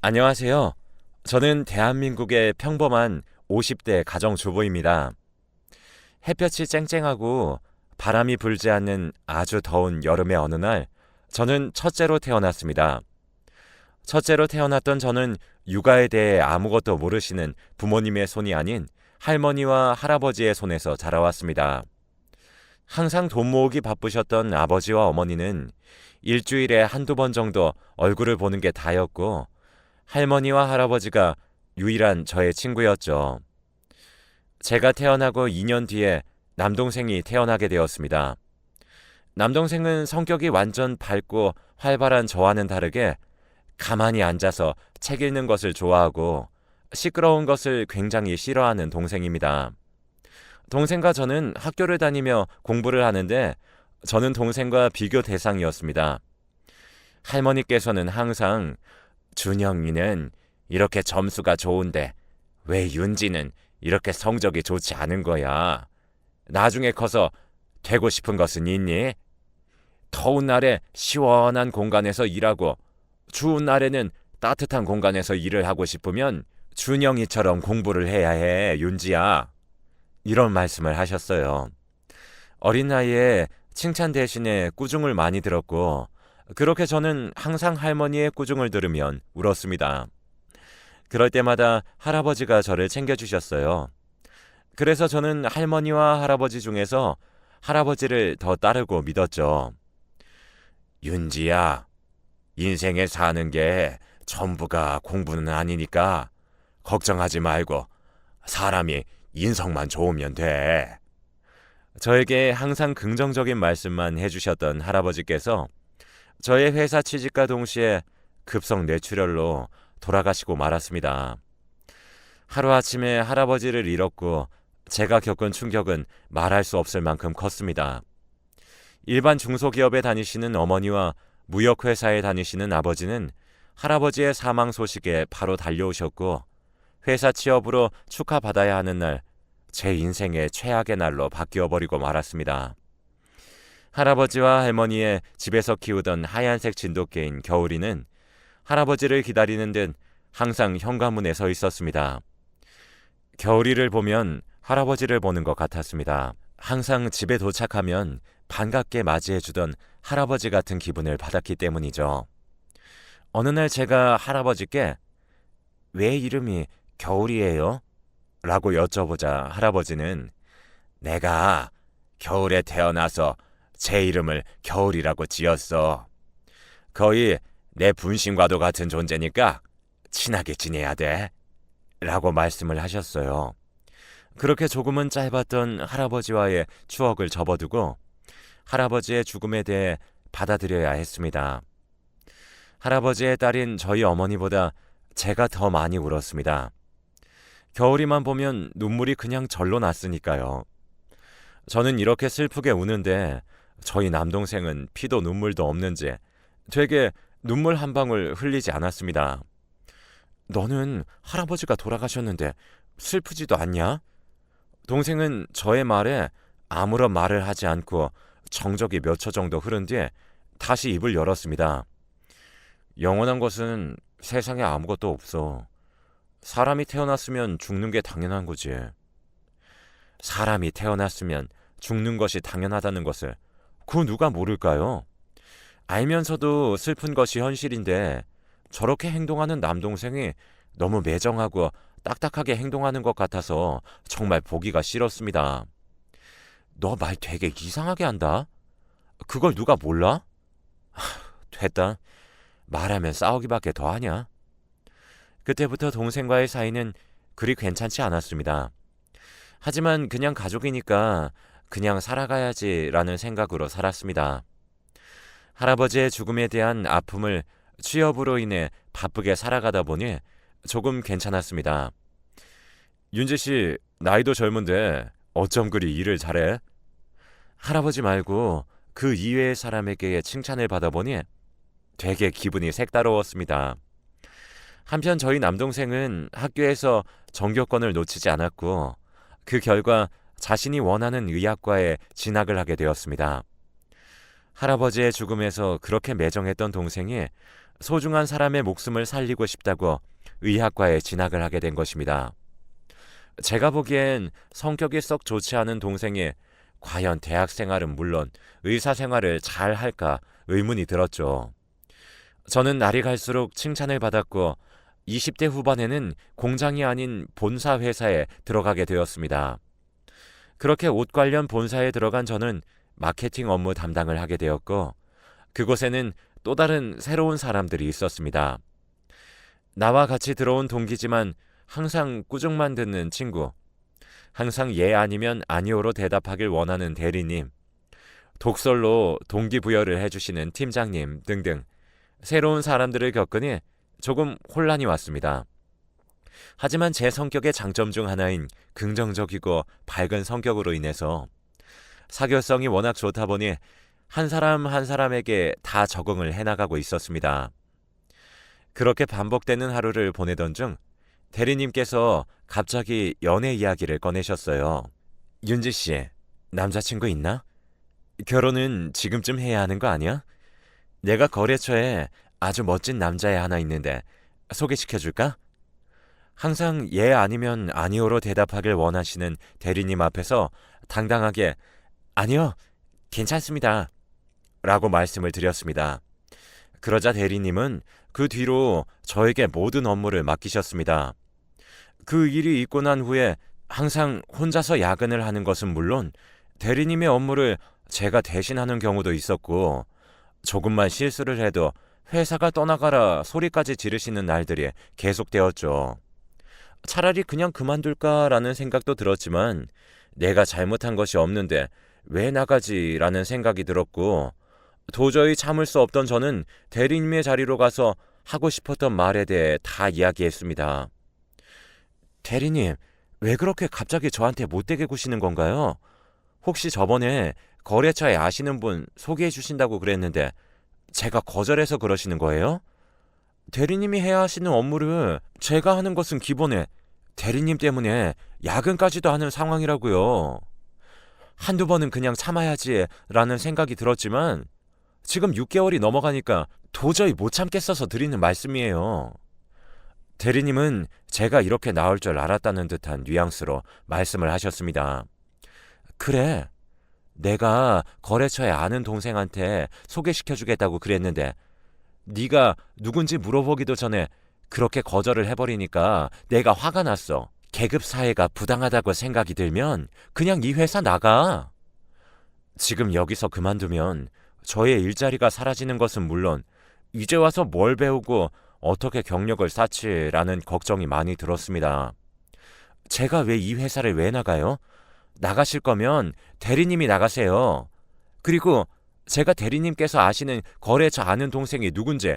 안녕하세요. 저는 대한민국의 평범한 50대 가정주부입니다. 햇볕이 쨍쨍하고 바람이 불지 않는 아주 더운 여름의 어느 날, 저는 첫째로 태어났습니다. 첫째로 태어났던 저는 육아에 대해 아무것도 모르시는 부모님의 손이 아닌 할머니와 할아버지의 손에서 자라왔습니다. 항상 돈 모으기 바쁘셨던 아버지와 어머니는 일주일에 한두 번 정도 얼굴을 보는 게 다였고, 할머니와 할아버지가 유일한 저의 친구였죠. 제가 태어나고 2년 뒤에 남동생이 태어나게 되었습니다. 남동생은 성격이 완전 밝고 활발한 저와는 다르게 가만히 앉아서 책 읽는 것을 좋아하고 시끄러운 것을 굉장히 싫어하는 동생입니다. 동생과 저는 학교를 다니며 공부를 하는데 저는 동생과 비교 대상이었습니다. 할머니께서는 항상 준영이는 이렇게 점수가 좋은데 왜 윤지는 이렇게 성적이 좋지 않은 거야? 나중에 커서 되고 싶은 것은 있니? 더운 날에 시원한 공간에서 일하고 추운 날에는 따뜻한 공간에서 일을 하고 싶으면 준영이처럼 공부를 해야 해, 윤지야. 이런 말씀을 하셨어요. 어린 나이에 칭찬 대신에 꾸중을 많이 들었고, 그렇게 저는 항상 할머니의 꾸중을 들으면 울었습니다. 그럴 때마다 할아버지가 저를 챙겨주셨어요. 그래서 저는 할머니와 할아버지 중에서 할아버지를 더 따르고 믿었죠. 윤지야, 인생에 사는 게 전부가 공부는 아니니까 걱정하지 말고 사람이 인성만 좋으면 돼. 저에게 항상 긍정적인 말씀만 해주셨던 할아버지께서 저의 회사 취직과 동시에 급성 뇌출혈로 돌아가시고 말았습니다. 하루아침에 할아버지를 잃었고 제가 겪은 충격은 말할 수 없을 만큼 컸습니다. 일반 중소기업에 다니시는 어머니와 무역회사에 다니시는 아버지는 할아버지의 사망 소식에 바로 달려오셨고, 회사 취업으로 축하받아야 하는 날, 제 인생의 최악의 날로 바뀌어버리고 말았습니다. 할아버지와 할머니의 집에서 키우던 하얀색 진돗개인 겨울이는 할아버지를 기다리는 듯 항상 현관문에 서 있었습니다. 겨울이를 보면 할아버지를 보는 것 같았습니다. 항상 집에 도착하면 반갑게 맞이해주던 할아버지 같은 기분을 받았기 때문이죠. 어느 날 제가 할아버지께 왜 이름이 겨울이에요? 라고 여쭤보자 할아버지는 내가 겨울에 태어나서 제 이름을 겨울이라고 지었어. 거의 내 분신과도 같은 존재니까 친하게 지내야 돼. 라고 말씀을 하셨어요. 그렇게 조금은 짧았던 할아버지와의 추억을 접어두고 할아버지의 죽음에 대해 받아들여야 했습니다. 할아버지의 딸인 저희 어머니보다 제가 더 많이 울었습니다. 겨울이만 보면 눈물이 그냥 절로 났으니까요. 저는 이렇게 슬프게 우는데 저희 남동생은 피도 눈물도 없는지 되게 눈물 한 방울 흘리지 않았습니다. 너는 할아버지가 돌아가셨는데 슬프지도 않냐? 동생은 저의 말에 아무런 말을 하지 않고 정적이 몇 초 정도 흐른 뒤에 다시 입을 열었습니다. 영원한 것은 세상에 아무것도 없어. 사람이 태어났으면 죽는 게 당연한 거지. 사람이 태어났으면 죽는 것이 당연하다는 것을 그 누가 모를까요? 알면서도 슬픈 것이 현실인데 저렇게 행동하는 남동생이 너무 매정하고 딱딱하게 행동하는 것 같아서 정말 보기가 싫었습니다. 너 말 되게 이상하게 한다? 그걸 누가 몰라? 됐다. 말하면 싸우기밖에 더 하냐? 그때부터 동생과의 사이는 그리 괜찮지 않았습니다. 하지만 그냥 가족이니까 그냥 살아가야지라는 생각으로 살았습니다. 할아버지의 죽음에 대한 아픔을 취업으로 인해 바쁘게 살아가다 보니 조금 괜찮았습니다. 윤지 씨, 나이도 젊은데 어쩜 그리 일을 잘해? 할아버지 말고 그 이외의 사람에게 칭찬을 받아보니 되게 기분이 색다르웠습니다. 한편 저희 남동생은 학교에서 전교권을 놓치지 않았고 그 결과 자신이 원하는 의학과에 진학을 하게 되었습니다. 할아버지의 죽음에서 그렇게 매정했던 동생이 소중한 사람의 목숨을 살리고 싶다고 의학과에 진학을 하게 된 것입니다. 제가 보기엔 성격이 썩 좋지 않은 동생이 과연 대학 생활은 물론 의사 생활을 잘 할까 의문이 들었죠. 저는 날이 갈수록 칭찬을 받았고 20대 후반에는 공장이 아닌 본사 회사에 들어가게 되었습니다. 그렇게 옷 관련 본사에 들어간 저는 마케팅 업무 담당을 하게 되었고 그곳에는 또 다른 새로운 사람들이 있었습니다. 나와 같이 들어온 동기지만 항상 꾸중만 듣는 친구, 항상 예 아니면 아니오로 대답하길 원하는 대리님, 독설로 동기부여를 해주시는 팀장님 등등 새로운 사람들을 겪으니 조금 혼란이 왔습니다. 하지만 제 성격의 장점 중 하나인 긍정적이고 밝은 성격으로 인해서 사교성이 워낙 좋다 보니 한 사람 한 사람에게 다 적응을 해나가고 있었습니다. 그렇게 반복되는 하루를 보내던 중 대리님께서 갑자기 연애 이야기를 꺼내셨어요. 윤지 씨, 남자친구 있나? 결혼은 지금쯤 해야 하는 거 아니야? 내가 거래처에 아주 멋진 남자애 하나 있는데 소개시켜줄까? 항상 예 아니면 아니오로 대답하길 원하시는 대리님 앞에서 당당하게 아니요, 괜찮습니다. 라고 말씀을 드렸습니다. 그러자 대리님은 그 뒤로 저에게 모든 업무를 맡기셨습니다. 그 일이 있고 난 후에 항상 혼자서 야근을 하는 것은 물론 대리님의 업무를 제가 대신하는 경우도 있었고 조금만 실수를 해도 회사가 떠나가라 소리까지 지르시는 날들이 계속되었죠. 차라리 그냥 그만둘까라는 생각도 들었지만 내가 잘못한 것이 없는데 왜 나가지라는 생각이 들었고 도저히 참을 수 없던 저는 대리님의 자리로 가서 하고 싶었던 말에 대해 다 이야기했습니다. 대리님, 왜 그렇게 갑자기 저한테 못되게 구시는 건가요? 혹시 저번에 거래처에 아시는 분 소개해 주신다고 그랬는데 제가 거절해서 그러시는 거예요? 대리님이 해야 하시는 업무를 제가 하는 것은 기본에 대리님 때문에 야근까지도 하는 상황이라고요. 한두 번은 그냥 참아야지라는 생각이 들었지만 지금 6개월이 넘어가니까 도저히 못 참겠어서 드리는 말씀이에요. 대리님은 제가 이렇게 나올 줄 알았다는 듯한 뉘앙스로 말씀을 하셨습니다. 그래, 내가 거래처에 아는 동생한테 소개시켜주겠다고 그랬는데 네가 누군지 물어보기도 전에 그렇게 거절을 해버리니까 내가 화가 났어. 계급 사회가 부당하다고 생각이 들면 그냥 이 회사 나가. 지금 여기서 그만두면 저의 일자리가 사라지는 것은 물론 이제 와서 뭘 배우고 어떻게 경력을 쌓지라는 걱정이 많이 들었습니다. 제가 왜 이 회사를 왜 나가요? 나가실 거면 대리님이 나가세요. 그리고 제가 대리님께서 아시는 거래처 아는 동생이 누군지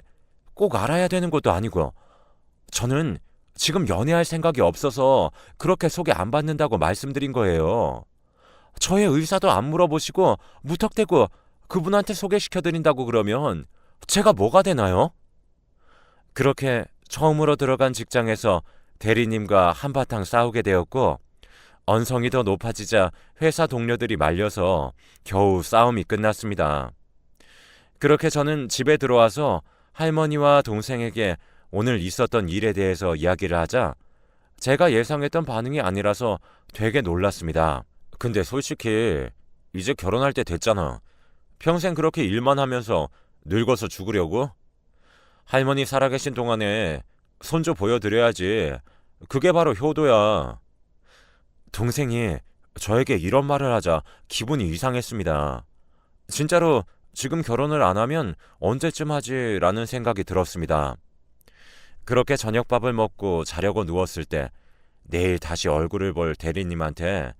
꼭 알아야 되는 것도 아니고 저는 지금 연애할 생각이 없어서 그렇게 소개 안 받는다고 말씀드린 거예요. 저의 의사도 안 물어보시고 무턱대고 그분한테 소개시켜드린다고 그러면 제가 뭐가 되나요? 그렇게 처음으로 들어간 직장에서 대리님과 한바탕 싸우게 되었고 언성이 더 높아지자 회사 동료들이 말려서 겨우 싸움이 끝났습니다. 그렇게 저는 집에 들어와서 할머니와 동생에게 오늘 있었던 일에 대해서 이야기를 하자 제가 예상했던 반응이 아니라서 되게 놀랐습니다. 근데 솔직히 이제 결혼할 때 됐잖아. 평생 그렇게 일만 하면서 늙어서 죽으려고? 할머니 살아계신 동안에 손주 보여드려야지. 그게 바로 효도야. 동생이 저에게 이런 말을 하자 기분이 이상했습니다. 진짜로 지금 결혼을 안 하면 언제쯤 하지라는 생각이 들었습니다. 그렇게 저녁밥을 먹고 자려고 누웠을 때 내일 다시 얼굴을 볼 대리님한테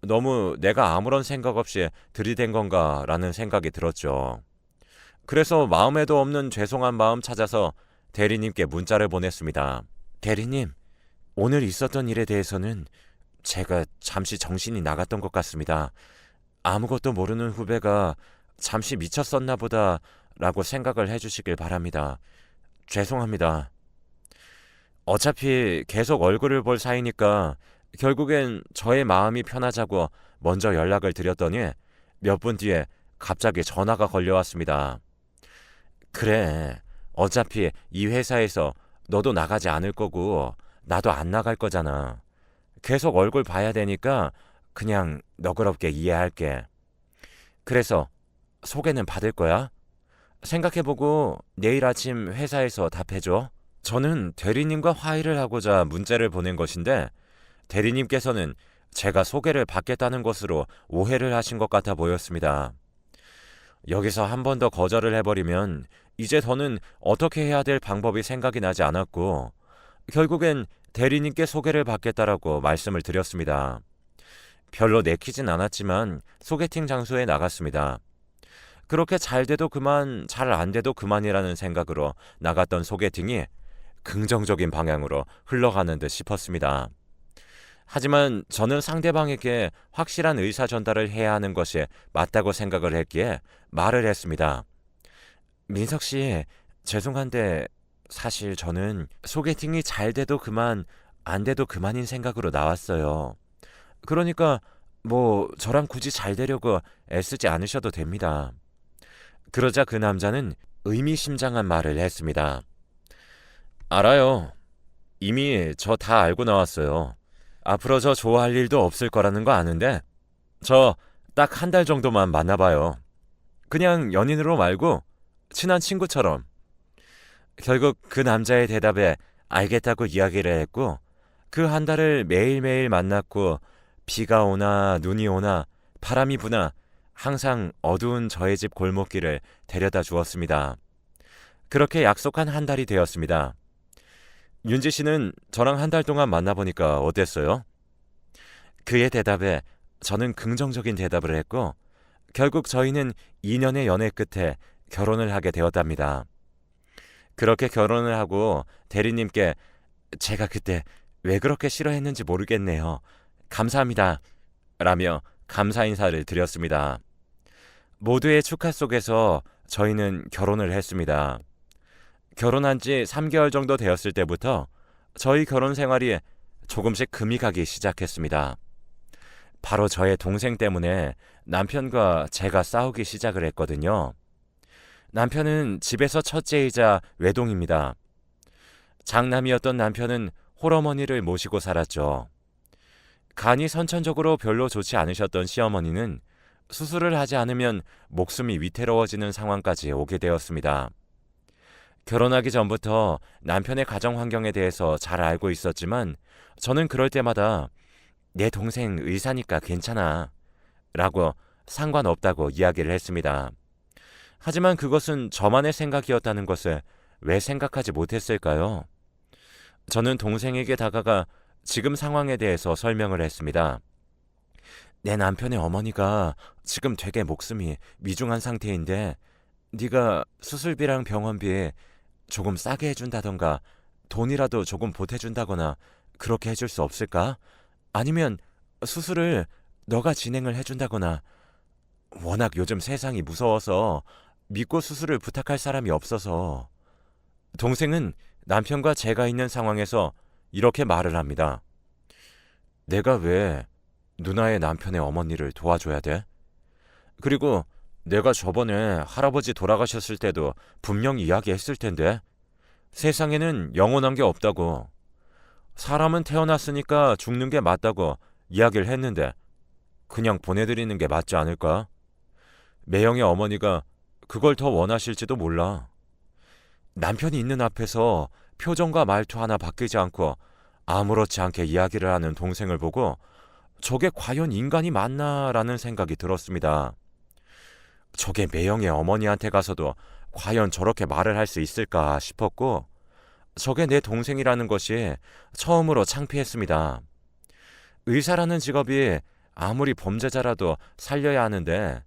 너무 내가 아무런 생각 없이 들이댄 건가라는 생각이 들었죠. 그래서 마음에도 없는 죄송한 마음 찾아서 대리님께 문자를 보냈습니다. 대리님, 오늘 있었던 일에 대해서는 제가 잠시 정신이 나갔던 것 같습니다. 아무것도 모르는 후배가 잠시 미쳤었나 보다 라고 생각을 해주시길 바랍니다. 죄송합니다. 어차피 계속 얼굴을 볼 사이니까 결국엔 저의 마음이 편하자고 먼저 연락을 드렸더니 몇 분 뒤에 갑자기 전화가 걸려왔습니다. 그래, 어차피 이 회사에서 너도 나가지 않을 거고 나도 안 나갈 거잖아. 계속 얼굴 봐야 되니까 그냥 너그럽게 이해할게. 그래서 소개는 받을 거야? 생각해보고 내일 아침 회사에서 답해줘. 저는 대리님과 화해를 하고자 문자를 보낸 것인데 대리님께서는 제가 소개를 받겠다는 것으로 오해를 하신 것 같아 보였습니다. 여기서 한 번 더 거절을 해버리면 이제 더는 어떻게 해야 될 방법이 생각이 나지 않았고 결국엔 대리님께 소개를 받겠다라고 말씀을 드렸습니다. 별로 내키진 않았지만 소개팅 장소에 나갔습니다. 그렇게 잘 돼도 그만, 잘 안 돼도 그만이라는 생각으로 나갔던 소개팅이 긍정적인 방향으로 흘러가는 듯 싶었습니다. 하지만 저는 상대방에게 확실한 의사 전달을 해야 하는 것이 맞다고 생각을 했기에 말을 했습니다. 민석 씨, 죄송한데 사실 저는 소개팅이 잘 돼도 그만, 안 돼도 그만인 생각으로 나왔어요. 그러니까 뭐 저랑 굳이 잘 되려고 애쓰지 않으셔도 됩니다. 그러자 그 남자는 의미심장한 말을 했습니다. 알아요. 이미 저 다 알고 나왔어요. 앞으로 저 좋아할 일도 없을 거라는 거 아는데 저 딱 한 달 정도만 만나봐요. 그냥 연인으로 말고 친한 친구처럼. 결국 그 남자의 대답에 알겠다고 이야기를 했고 그 한 달을 매일매일 만났고 비가 오나 눈이 오나 바람이 부나 항상 어두운 저의 집 골목길을 데려다 주었습니다. 그렇게 약속한 한 달이 되었습니다. 윤지 씨는 저랑 한 달 동안 만나보니까 어땠어요? 그의 대답에 저는 긍정적인 대답을 했고 결국 저희는 2년의 연애 끝에 결혼을 하게 되었답니다. 그렇게 결혼을 하고 대리님께 제가 그때 왜 그렇게 싫어했는지 모르겠네요. 감사합니다. 라며 감사 인사를 드렸습니다. 모두의 축하 속에서 저희는 결혼을 했습니다. 결혼한 지 3개월 정도 되었을 때부터 저희 결혼 생활이 조금씩 금이 가기 시작했습니다. 바로 저의 동생 때문에 남편과 제가 싸우기 시작을 했거든요. 남편은 집에서 첫째이자 외동입니다. 장남이었던 남편은 홀어머니를 모시고 살았죠. 간이 선천적으로 별로 좋지 않으셨던 시어머니는 수술을 하지 않으면 목숨이 위태로워지는 상황까지 오게 되었습니다. 결혼하기 전부터 남편의 가정 환경에 대해서 잘 알고 있었지만 저는 그럴 때마다 내 동생 의사니까 괜찮아 라고 상관없다고 이야기를 했습니다. 하지만 그것은 저만의 생각이었다는 것을 왜 생각하지 못했을까요? 저는 동생에게 다가가 지금 상황에 대해서 설명을 했습니다. 내 남편의 어머니가 지금 되게 목숨이 위중한 상태인데 네가 수술비랑 병원비 조금 싸게 해준다던가 돈이라도 조금 보태준다거나 그렇게 해줄 수 없을까? 아니면 수술을 너가 진행을 해준다거나 워낙 요즘 세상이 무서워서 믿고 수술을 부탁할 사람이 없어서. 동생은 남편과 제가 있는 상황에서 이렇게 말을 합니다. 내가 왜 누나의 남편의 어머니를 도와줘야 돼? 그리고 내가 저번에 할아버지 돌아가셨을 때도 분명히 이야기했을 텐데 세상에는 영원한 게 없다고. 사람은 태어났으니까 죽는 게 맞다고 이야기를 했는데 그냥 보내드리는 게 맞지 않을까? 매형의 어머니가 그걸 더 원하실지도 몰라. 남편이 있는 앞에서 표정과 말투 하나 바뀌지 않고 아무렇지 않게 이야기를 하는 동생을 보고 저게 과연 인간이 맞나라는 생각이 들었습니다. 저게 매형의 어머니한테 가서도 과연 저렇게 말을 할 수 있을까 싶었고 저게 내 동생이라는 것이 처음으로 창피했습니다. 의사라는 직업이 아무리 범죄자라도 살려야 하는데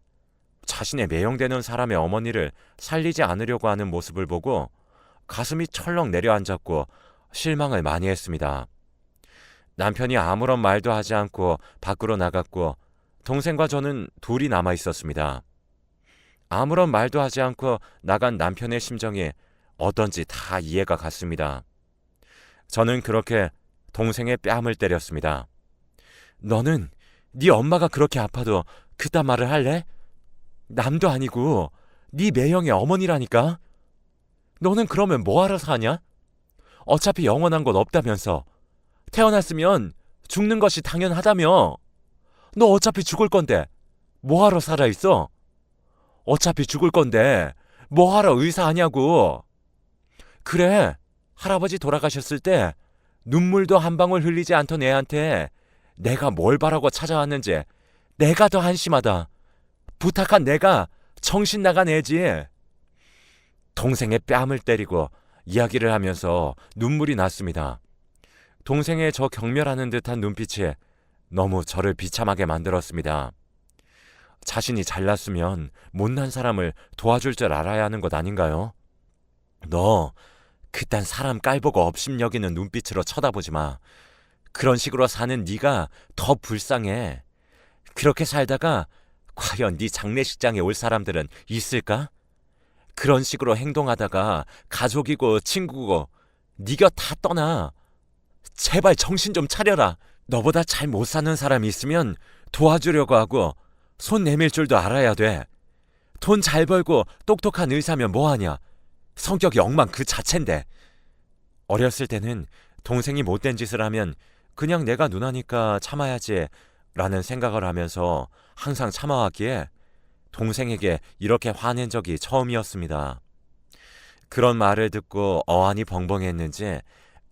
자신의 매형되는 사람의 어머니를 살리지 않으려고 하는 모습을 보고 가슴이 철렁 내려앉았고 실망을 많이 했습니다. 남편이 아무런 말도 하지 않고 밖으로 나갔고 동생과 저는 둘이 남아 있었습니다. 아무런 말도 하지 않고 나간 남편의 심정이 어떤지 다 이해가 갔습니다. 저는 그렇게 동생의 뺨을 때렸습니다. 너는 네 엄마가 그렇게 아파도 그딴 말을 할래? 남도 아니고 네 매형의 어머니라니까? 너는 그러면 뭐하러 사냐? 어차피 영원한 건 없다면서. 태어났으면 죽는 것이 당연하다며. 너 어차피 죽을 건데 뭐하러 살아있어? 어차피 죽을 건데 뭐하러 의사하냐고. 그래, 할아버지 돌아가셨을 때 눈물도 한 방울 흘리지 않던 애한테 내가 뭘 바라고 찾아왔는지 내가 더 한심하다. 부탁한 내가 정신 나간 애지. 동생의 뺨을 때리고 이야기를 하면서 눈물이 났습니다. 동생의 저 경멸하는 듯한 눈빛이 너무 저를 비참하게 만들었습니다. 자신이 잘났으면 못난 사람을 도와줄 줄 알아야 하는 것 아닌가요? 너 그딴 사람 깔보고 업심 여기는 눈빛으로 쳐다보지 마. 그런 식으로 사는 네가 더 불쌍해. 그렇게 살다가 과연 네 장례식장에 올 사람들은 있을까? 그런 식으로 행동하다가 가족이고 친구고 네 곁 다 떠나. 제발 정신 좀 차려라. 너보다 잘 못 사는 사람이 있으면 도와주려고 하고 손 내밀 줄도 알아야 돼. 돈 잘 벌고 똑똑한 의사면 뭐하냐. 성격이 엉망 그 자체인데. 어렸을 때는 동생이 못된 짓을 하면 그냥 내가 누나니까 참아야지 라는 생각을 하면서 항상 참아왔기에 동생에게 이렇게 화낸 적이 처음이었습니다. 그런 말을 듣고 어안이 벙벙했는지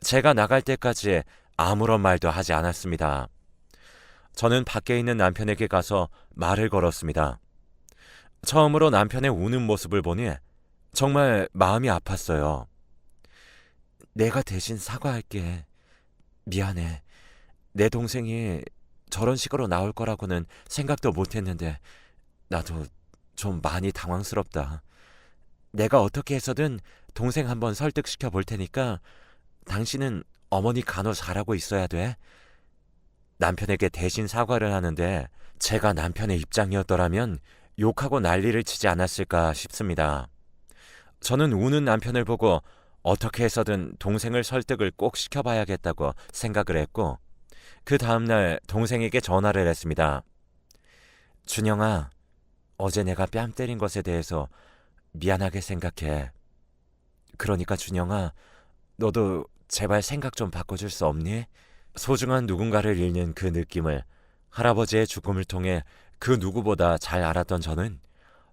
제가 나갈 때까지 아무런 말도 하지 않았습니다. 저는 밖에 있는 남편에게 가서 말을 걸었습니다. 처음으로 남편의 우는 모습을 보니 정말 마음이 아팠어요. 내가 대신 사과할게. 미안해. 내 동생이 저런 식으로 나올 거라고는 생각도 못했는데 나도 좀 많이 당황스럽다. 내가 어떻게 해서든 동생 한번 설득시켜 볼 테니까 당신은 어머니 간호 잘하고 있어야 돼. 남편에게 대신 사과를 하는데 제가 남편의 입장이었더라면 욕하고 난리를 치지 않았을까 싶습니다. 저는 우는 남편을 보고 어떻게 해서든 동생을 설득을 꼭 시켜봐야겠다고 생각을 했고 그 다음날 동생에게 전화를 했습니다. 준영아, 어제 내가 뺨 때린 것에 대해서 미안하게 생각해. 그러니까 준영아, 너도 제발 생각 좀 바꿔줄 수 없니? 소중한 누군가를 잃는 그 느낌을 할아버지의 죽음을 통해 그 누구보다 잘 알았던 저는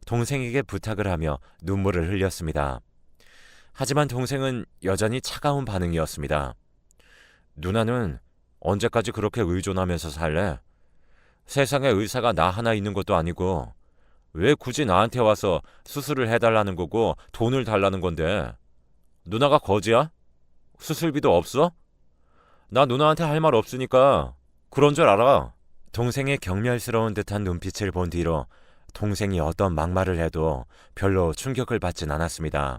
동생에게 부탁을 하며 눈물을 흘렸습니다. 하지만 동생은 여전히 차가운 반응이었습니다. 누나는 언제까지 그렇게 의존하면서 살래? 세상에 의사가 나 하나 있는 것도 아니고 왜 굳이 나한테 와서 수술을 해달라는 거고 돈을 달라는 건데? 누나가 거지야? 수술비도 없어? 나 누나한테 할 말 없으니까 그런 줄 알아. 동생의 경멸스러운 듯한 눈빛을 본 뒤로 동생이 어떤 막말을 해도 별로 충격을 받진 않았습니다.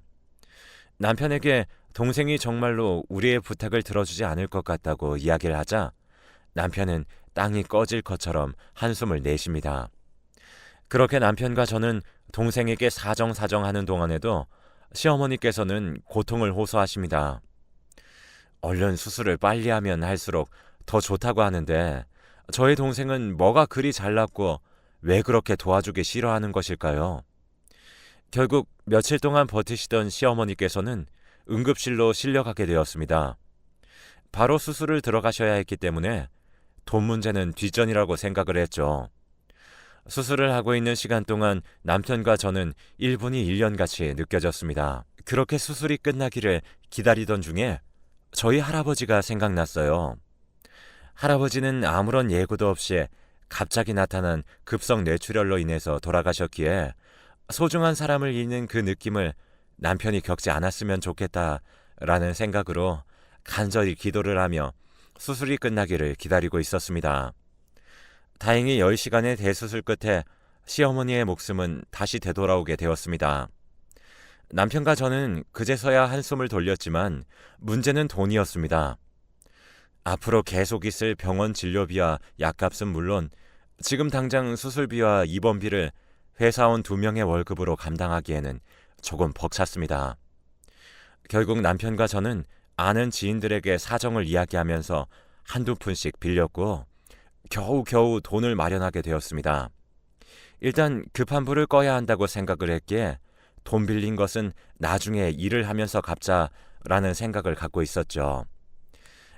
남편에게 동생이 정말로 우리의 부탁을 들어주지 않을 것 같다고 이야기를 하자 남편은 땅이 꺼질 것처럼 한숨을 내쉽니다. 그렇게 남편과 저는 동생에게 사정사정하는 동안에도 시어머니께서는 고통을 호소하십니다. 얼른 수술을 빨리 하면 할수록 더 좋다고 하는데 저의 동생은 뭐가 그리 잘났고 왜 그렇게 도와주기 싫어하는 것일까요? 결국 며칠 동안 버티시던 시어머니께서는 응급실로 실려가게 되었습니다. 바로 수술을 들어가셔야 했기 때문에 돈 문제는 뒷전이라고 생각을 했죠. 수술을 하고 있는 시간 동안 남편과 저는 1분이 1년같이 느껴졌습니다. 그렇게 수술이 끝나기를 기다리던 중에 저희 할아버지가 생각났어요. 할아버지는 아무런 예고도 없이 갑자기 나타난 급성 뇌출혈로 인해서 돌아가셨기에 소중한 사람을 잃는 그 느낌을 남편이 겪지 않았으면 좋겠다라는 생각으로 간절히 기도를 하며 수술이 끝나기를 기다리고 있었습니다. 다행히 10시간의 대수술 끝에 시어머니의 목숨은 다시 되돌아오게 되었습니다. 남편과 저는 그제서야 한숨을 돌렸지만 문제는 돈이었습니다. 앞으로 계속 있을 병원 진료비와 약값은 물론 지금 당장 수술비와 입원비를 회사원 2명의 월급으로 감당하기에는 조금 벅찼습니다. 결국 남편과 저는 아는 지인들에게 사정을 이야기하면서 한두 푼씩 빌렸고 겨우겨우 돈을 마련하게 되었습니다. 일단 급한 불을 꺼야 한다고 생각을 했기에 돈 빌린 것은 나중에 일을 하면서 갚자라는 생각을 갖고 있었죠.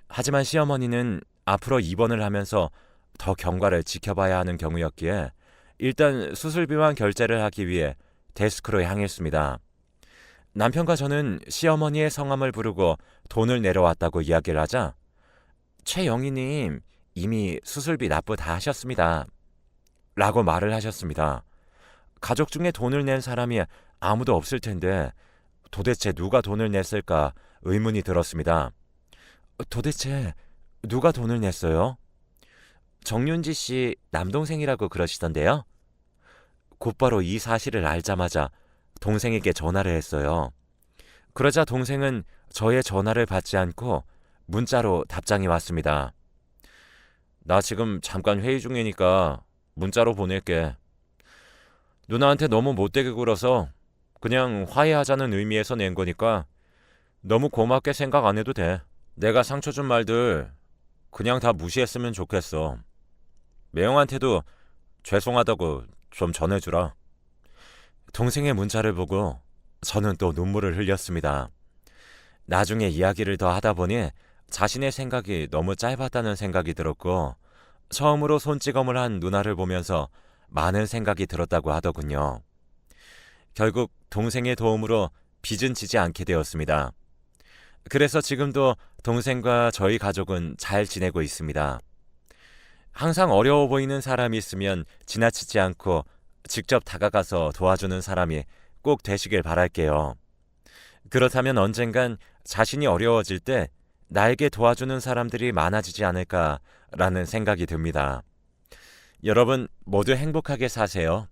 하지만 시어머니는 앞으로 입원을 하면서 더 경과를 지켜봐야 하는 경우였기에 일단 수술비만 결제를 하기 위해 데스크로 향했습니다. 남편과 저는 시어머니의 성함을 부르고 돈을 내려왔다고 이야기를 하자 최영희님 이미 수술비 납부 다 하셨습니다. 라고 말을 하셨습니다. 가족 중에 돈을 낸 사람이 아무도 없을 텐데 도대체 누가 돈을 냈을까 의문이 들었습니다. 도대체 누가 돈을 냈어요? 정윤지 씨 남동생이라고 그러시던데요. 곧바로 이 사실을 알자마자 동생에게 전화를 했어요. 그러자 동생은 저의 전화를 받지 않고 문자로 답장이 왔습니다. 나 지금 잠깐 회의 중이니까 문자로 보낼게. 누나한테 너무 못되게 굴어서 그냥 화해하자는 의미에서 낸 거니까 너무 고맙게 생각 안 해도 돼. 내가 상처 준 말들 그냥 다 무시했으면 좋겠어. 매형한테도 죄송하다고 좀 전해주라. 동생의 문자를 보고 저는 또 눈물을 흘렸습니다. 나중에 이야기를 더 하다 보니 자신의 생각이 너무 짧았다는 생각이 들었고 처음으로 손찌검을 한 누나를 보면서 많은 생각이 들었다고 하더군요. 결국 동생의 도움으로 빚은 지지 않게 되었습니다. 그래서 지금도 동생과 저희 가족은 잘 지내고 있습니다. 항상 어려워 보이는 사람이 있으면 지나치지 않고 직접 다가가서 도와주는 사람이 꼭 되시길 바랄게요. 그렇다면 언젠간 자신이 어려워질 때 나에게 도와주는 사람들이 많아지지 않을까라는 생각이 듭니다. 여러분 모두 행복하게 사세요.